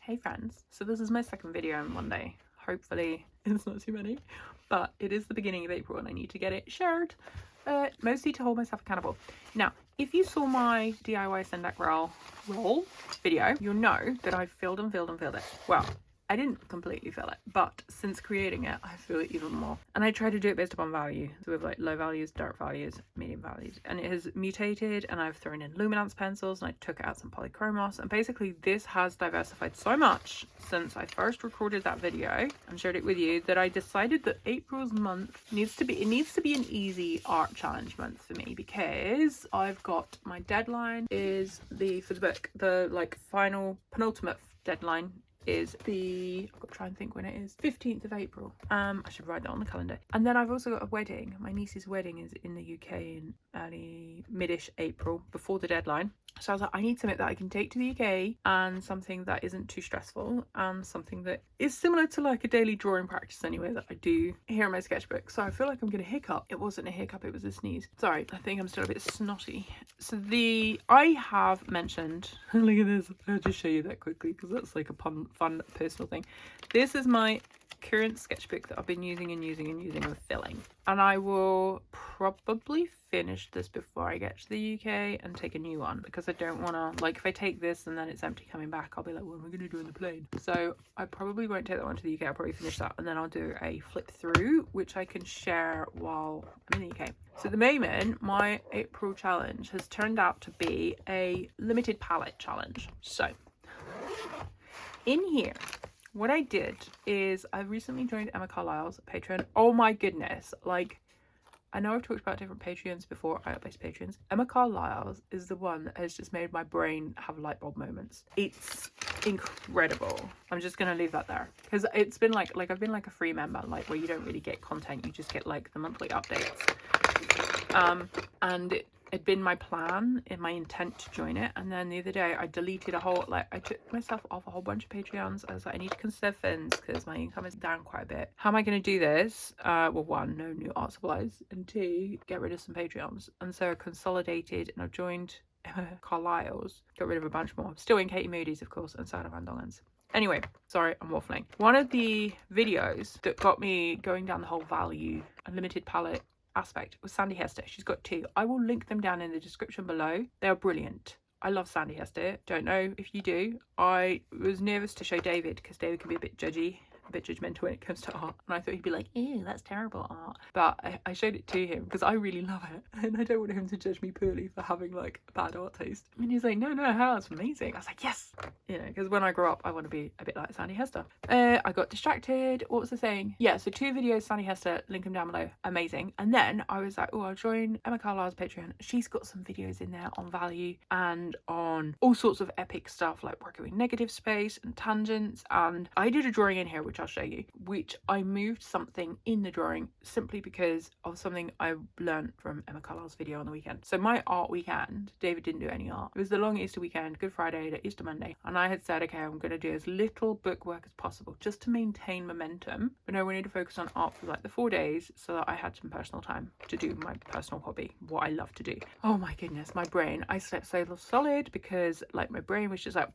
Hey friends, so this is my second video on Monday. Hopefully it's not too many, but it is the beginning of April and I need to get it shared, mostly to hold myself accountable. Now, if you saw my DIY Sendak roll video, you'll know that I've filled it. Well, I didn't completely fill it, but since creating it, I feel it even more. And I try to do it based upon value. So we have like low values, dark values, medium values. And it has mutated and I've thrown in luminance pencils and I took out some polychromos. And basically this has diversified so much since I first recorded that video and shared it with you that I decided that April's month needs to be an easy art challenge month for me, because I've got my deadline is for the book, the like final penultimate deadline is I've got to try and think when it is, 15th of April. I should write that on the calendar. And then I've also got a wedding. My niece's wedding is in the UK in early mid-ish April, before the deadline. So I was like, I need something that I can take to the UK and something that isn't too stressful and something that is similar to like a daily drawing practice anyway that I do here in my sketchbook. So I feel like I'm gonna hiccup. It wasn't a hiccup, it was a sneeze. Sorry, I think I'm still a bit snotty. So I have mentioned, look at this, I'll just show you that quickly because that's like a fun personal thing. This is my current sketchbook that I've been using and filling, and I will probably finish this before I get to the UK and take a new one, because I don't want to, like, if I take this and then it's empty coming back, I'll be like, what am I going to do in the plane? So I probably won't take that one to the UK. I'll probably finish that and then I'll do a flip through which I can share while I'm in the UK. So at the moment my April challenge has turned out to be a limited palette challenge. So in here, what I did is I recently joined Emma Carlisle's Patreon. Oh my goodness, like, I know I've talked about different Patreons before, art-based Patreons. Emma Carlisle's is the one that has just made my brain have light bulb moments. It's incredible. I'm just gonna leave that there, because it's been like I've been like a free member, like where you don't really get content, you just get like the monthly updates. And it'd been my plan and my intent to join it, and then the other day I deleted I took myself off a whole bunch of Patreons. I was like, I need to conserve funds because my income is down quite a bit. How am I going to do this? Well, one, no new art supplies, and two, get rid of some Patreons. And so I consolidated and I've joined Emma Carlisle's, got rid of a bunch more. Still in Katie Moody's, of course, and Sarah Van Dongen's. Anyway, sorry, I'm waffling. One of the videos that got me going down the whole value and limited palette aspect was Sandy Hester. She's got two. I will link them down in the description below. They are brilliant. I love Sandy Hester. Don't know if you do. I was nervous to show David because David can be a bit judgy, a bit judgmental when it comes to art, and I thought he'd be like, ew, that's terrible art. But I showed it to him because I really love it, and I don't want him to judge me poorly for having like bad art taste. And he's like, no, how, it's amazing. I was like, yes, you know, because when I grow up I want to be a bit like Sandy Hester. I got distracted. What was I saying? Yeah, so 2 videos, Sandy Hester, link them down below, amazing. And then I was like, oh, I'll join Emma Carlisle's Patreon. She's got some videos in there on value and on all sorts of epic stuff, like working with negative space and tangents. And I did a drawing in here which I'll show you, which I moved something in the drawing simply because of something I learned from Emma Carlisle's video on the weekend. So my art weekend, David didn't do any art. It was the long Easter weekend, Good Friday to Easter Monday, and I had said, okay, I'm going to do as little bookwork as possible just to maintain momentum, but no, we need to focus on art for like the 4 days so that I had some personal time to do my personal hobby, what I love to do. Oh my goodness, my brain, I slept so solid because like my brain was just like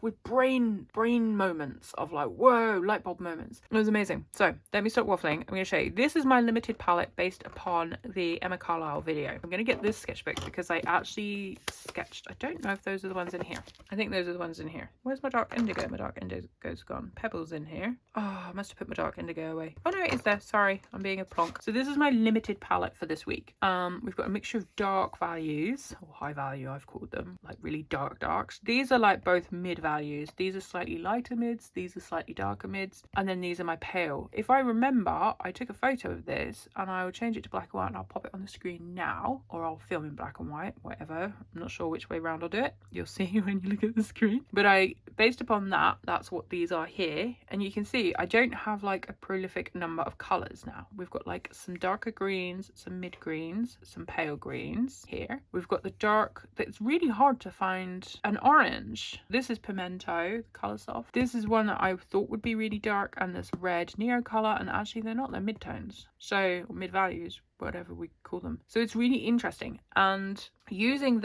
with brain moments of like, whoa, light bulb moments. It was amazing. So let me stop waffling. I'm going to show you. This is my limited palette based upon the Emma Carlisle video. I'm going to get this sketchbook because I actually sketched. I don't know if those are the ones in here. I think those are the ones in here. Where's my dark indigo? My dark indigo's gone. Pebbles in here. Oh, I must have put my dark indigo away. Oh no, it is there. Sorry, I'm being a plonk. So this is my limited palette for this week. We've got a mixture of dark values, or high value I've called them, like really darks. These are like both mid values. These are slightly lighter mids, these are slightly darker mids, and then these are my pale. If I remember, I took a photo of this and I will change it to black and white and I'll pop it on the screen now, or I'll film in black and white, whatever. I'm not sure which way around I'll do it. You'll see when you look at the screen. But based upon that, that's what these are here. And you can see I don't have like a prolific number of colors now. We've got like some darker greens, some mid greens, some pale greens here. We've got the dark, it's really hard to find an orange. This is pimento, color soft. This is one that I thought would be really dark, and this red neo color, and actually they're not, they're mid tones. So mid values, whatever we call them. So it's really interesting. And using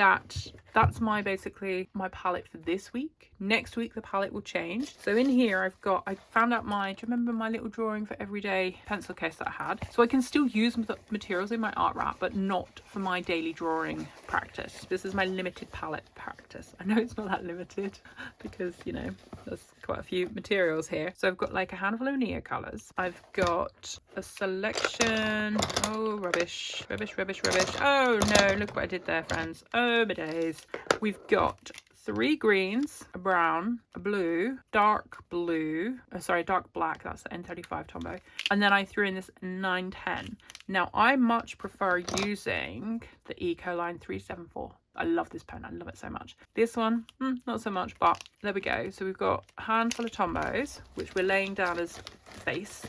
that's my basically my palette for this week. Next week the palette will change. So in here I found out do you remember my little drawing for everyday pencil case that I had? So I can still use the materials in my art wrap, but not for my daily drawing practice. This is my limited palette practice. I know it's not that limited because, you know, there's quite a few materials here. So I've got like a handful of Neo colors. I've got a selection. Oh, rubbish. Oh no, look what I did there, friends. Oh my days. We've got 3 greens, a brown, a blue, dark black, that's the N35 Tombow, and then I threw in this 910. Now I much prefer using the Ecoline 374. I love this pen, I love it so much. This one, not so much, but there we go. So we've got a handful of Tombows, which we're laying down as face,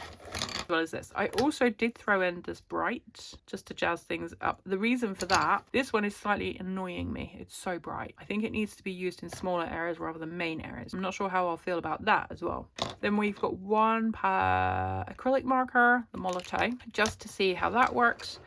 as well as this. I also did throw in this bright just to jazz things up. The reason for that, this one is slightly annoying me. It's so bright. I think it needs to be used in smaller areas rather than main areas. I'm not sure how I'll feel about that as well. Then we've got one acrylic marker, the Molotow, just to see how that works.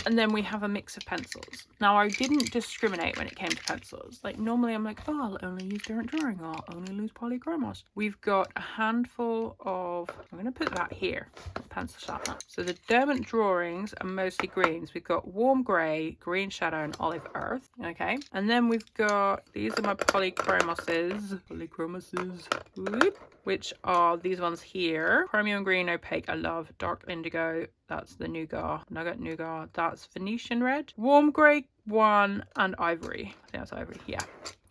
And then we have a mix of pencils. Now I didn't discriminate when it came to pencils. Like normally I'm like, oh, I'll only use Derwent Drawing, or I'll only use Polychromos. We've got a handful of, I'm going to put that here, pencil sharpener. So the Derwent Drawings are mostly greens. We've got warm grey, green shadow, and olive earth. Okay. And then we've got, these are my Polychromoses, whoop, which are these ones here. Chromium green, opaque, I love. Dark indigo, that's the Nougat, that's Venetian red. Warm grey 1 and ivory. I think that's ivory, yeah.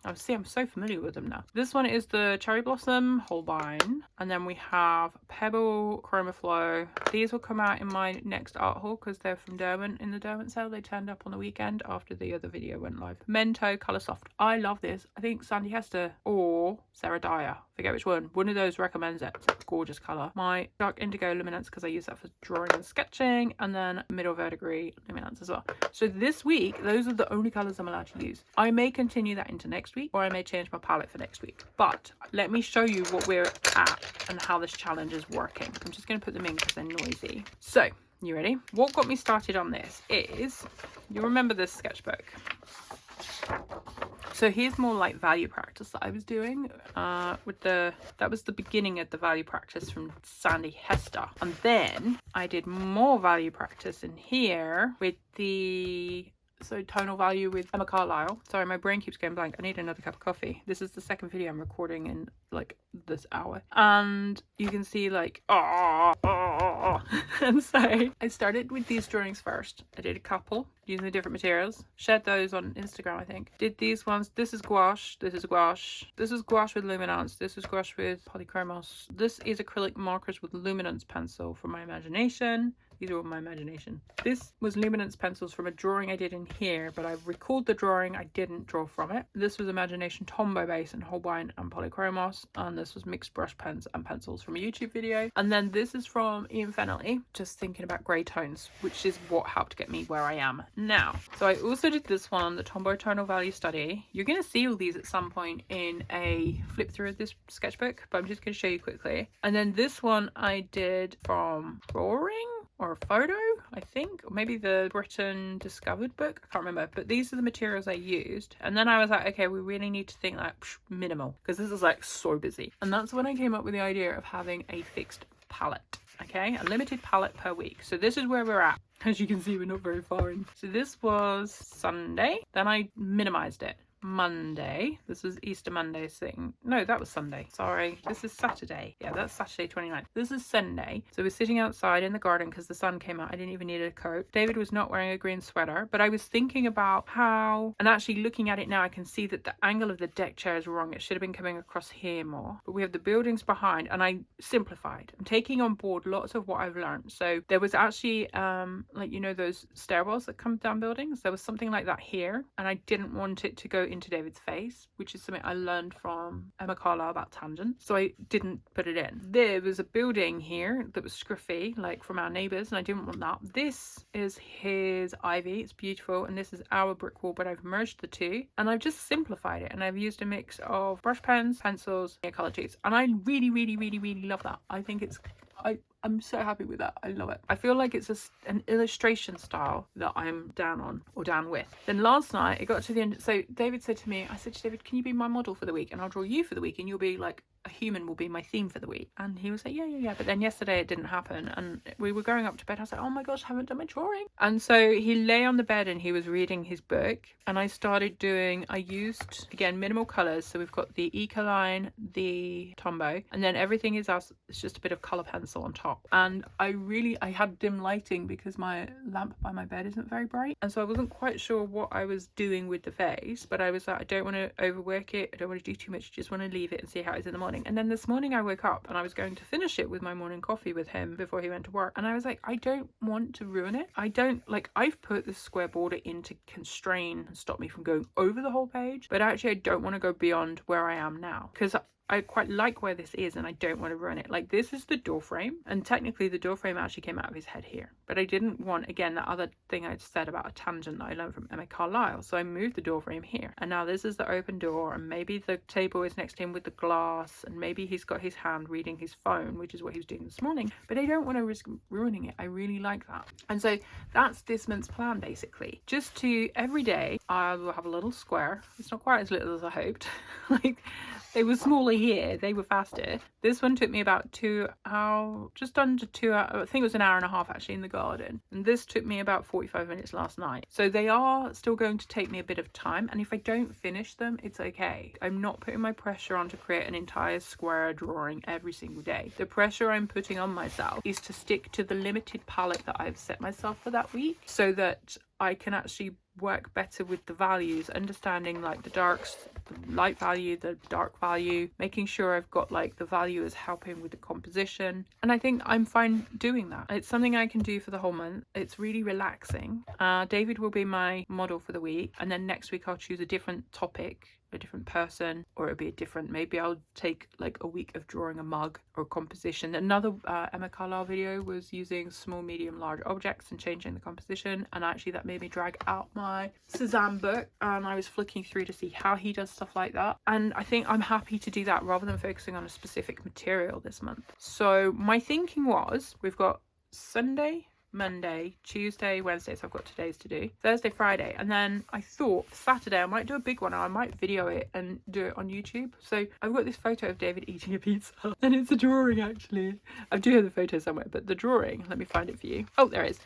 I'm so familiar with them now. This one is the Cherry Blossom Holbein. And then we have Pebble Chromaflow. These will come out in my next art haul because they're from Derwent in the Derwent sale. They turned up on the weekend after the other video went live. Mento Colour Soft. I love this. I think Sandy Hester or Sarah Dyer, forget which one. One of those recommends it. It's a gorgeous colour. My Dark Indigo Luminance because I use that for drawing and sketching. And then Middle Verdigris Luminance as well. So this week, those are the only colours I'm allowed to use. I may continue that into next week, or I may change my palette for next week. But let me show you what we're at and how this challenge is working. I'm just going to put them in because they're noisy. So, you ready? What got me started on this is, you remember this sketchbook. So here's more like value practice that I was doing that was the beginning of the value practice from Sandy Hester. And then I did more value practice in here with tonal value with Emma Carlisle. Sorry, my brain keeps going blank. I need another cup of coffee. This is the second video I'm recording in like this hour. And you can see like, and so I started with these drawings first. I did a couple using the different materials. Shared those on Instagram, I think. Did these ones. This is gouache. This is gouache. This is gouache with luminance. This is gouache with Polychromos. This is acrylic markers with luminance pencil from my imagination. These are all my imagination. This was luminance pencils from a drawing I did in here, but I recalled the drawing. I didn't draw from it. This was imagination Tombow base and Holbein and Polychromos. And this was mixed brush pens and pencils from a YouTube video. And then this is from Ian Fennelly, just thinking about grey tones, which is what helped get me where I am now. So I also did this one, the Tombow Tonal Value Study. You're going to see all these at some point in a flip through of this sketchbook, but I'm just going to show you quickly. And then this one I did from drawing or a photo, I think, or maybe the Britain Discovered book, I can't remember, but these are the materials I used. And then I was like, okay, we really need to think like minimal, because this is like so busy. And that's when I came up with the idea of having a fixed palette, okay, a limited palette per week. So this is where we're at. As you can see, we're not very far in. So this was Sunday, then I minimized it. Monday, this was Easter Monday's thing. No, that was Sunday, sorry, this is Saturday. Yeah, that's Saturday 29th. This is Sunday. So we're sitting outside in the garden because the sun came out. I didn't even need a coat. David was not wearing a green sweater, but I was thinking about how, and actually looking at it now, I can see that the angle of the deck chair is wrong. It should have been coming across here more, but we have the buildings behind, and I simplified. I'm taking on board lots of what I've learned. So there was actually like, you know, those stairwells that come down buildings, there was something like that here, and I didn't want it to go into David's face, which is something I learned from Emma Carlisle about tangents, so I didn't put it in. There was a building here that was scruffy, like from our neighbours, and I didn't want that. This is his ivy, it's beautiful, and this is our brick wall, but I've merged the two, and I've just simplified it, and I've used a mix of brush pens, pencils, and colour sheets, and I really love that. I think it's I'm so happy with that. I love it. I feel like it's an illustration style that I'm down on or down with. Then last night it got to the end. So David said to me, I said to David, can you be my model for the week? And I'll draw you for the week and you'll be like, a human will be my theme for the week. And he was like, yeah. But then yesterday it didn't happen. And we were going up to bed. I was like, oh my gosh, I haven't done my drawing. And so he lay on the bed and he was reading his book. And I used, again, minimal colors. So we've got the Ecoline, the Tombow, and then everything is else. It's just a bit of color pencil on top. And I had dim lighting because my lamp by my bed isn't very bright. And so I wasn't quite sure what I was doing with the face. But I was like, I don't want to overwork it. I don't want to do too much. I just want to leave it and see how it is in the morning. And then this morning I woke up and I was going to finish it with my morning coffee with him before he went to work. And I was like, I don't want to ruin it. I've put this square border in to constrain and stop me from going over the whole page. But actually I don't want to go beyond where I am now because I quite like where this is and I don't want to ruin it. Like, this is the door frame, and technically the door frame actually came out of his head here, but I didn't want, again, that other thing I'd said about a tangent that I learned from Emma Carlisle. So I moved the door frame here, and now this is the open door, and maybe the table is next to him with the glass, and maybe he's got his hand reading his phone, which is what he was doing this morning, but I don't want to risk ruining it. I really like that. And so that's this month's plan, basically. Just to, every day I will have a little square. It's not quite as little as I hoped. Like, they were smaller here, they were faster. This one took me about just under 2 hours. I think it was an hour and a half actually in the garden. And this took me about 45 minutes last night. So they are still going to take me a bit of time. And if I don't finish them, it's okay. I'm not putting my pressure on to create an entire square drawing every single day. The pressure I'm putting on myself is to stick to the limited palette that I've set myself for that week so that I can actually work better with the values, understanding like the darks, the light value, the dark value, making sure I've got like the value is helping with the composition. And I think I'm fine doing that. It's something I can do for the whole month. It's really relaxing. David will be my model for the week, and then next week I'll choose a different topic, a different person, or it'll be a different, maybe I'll take like a week of drawing a mug or a composition. Another Emma Carlisle video was using small, medium, large objects and changing the composition, and actually that made me drag out my Cezanne book and I was flicking through to see how he does stuff like that. And I think I'm happy to do that rather than focusing on a specific material this month. So my thinking was, we've got Sunday, Monday, Tuesday, Wednesday, so I've got today's to do, Thursday, Friday, and then I thought Saturday I might do a big one, or I might video it and do it on YouTube. So I've got this photo of David eating a pizza and it's a drawing actually. I do have the photo somewhere, but the drawing, let me find it for you. Oh, there it is.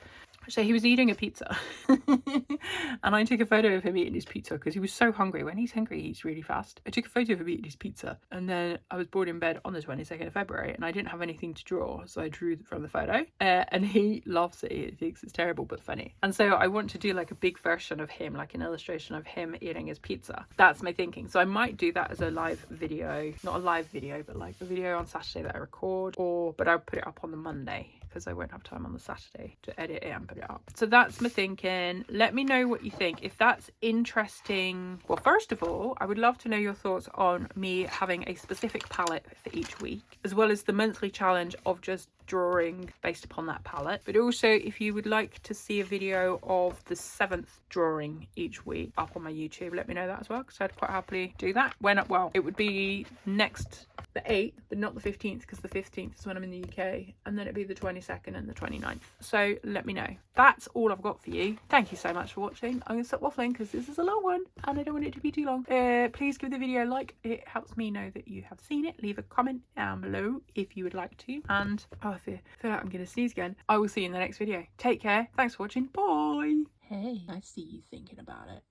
So he was eating a pizza and I took a photo of him eating his pizza because he was so hungry. When he's hungry, he eats really fast. I took a photo of him eating his pizza, and then I was bored in bed on the 22nd of February and I didn't have anything to draw, so I drew from the photo and he loves it. He thinks it's terrible but funny. And so I want to do like a big version of him, like an illustration of him eating his pizza. That's my thinking. So I might do that as a live video, not a live video, but like a video on Saturday that I record, but I'll put it up on the Monday because I won't have time on the Saturday to edit it and put it up. So that's my thinking. Let me know what you think. If that's interesting, well, first of all, I would love to know your thoughts on me having a specific palette for each week, as well as the monthly challenge of just drawing based upon that palette. But also, if you would like to see a video of the 7th drawing each week up on my YouTube, let me know that as well, because I'd quite happily do that. Well, it would be next the 8th, but not the 15th, because the 15th is when I'm in the UK, and then it'd be the 22nd and the 29th. So let me know. That's all I've got for you. Thank you so much for watching. I'm gonna stop waffling because this is a long one and I don't want it to be too long. Please give the video a like. It helps me know that you have seen it. Leave a comment down below if you would like to. And I feel like I'm gonna sneeze again. I will see you in the next video. Take care. Thanks for watching. Bye. Hey, I see you thinking about it.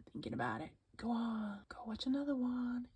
Go on, go watch another one.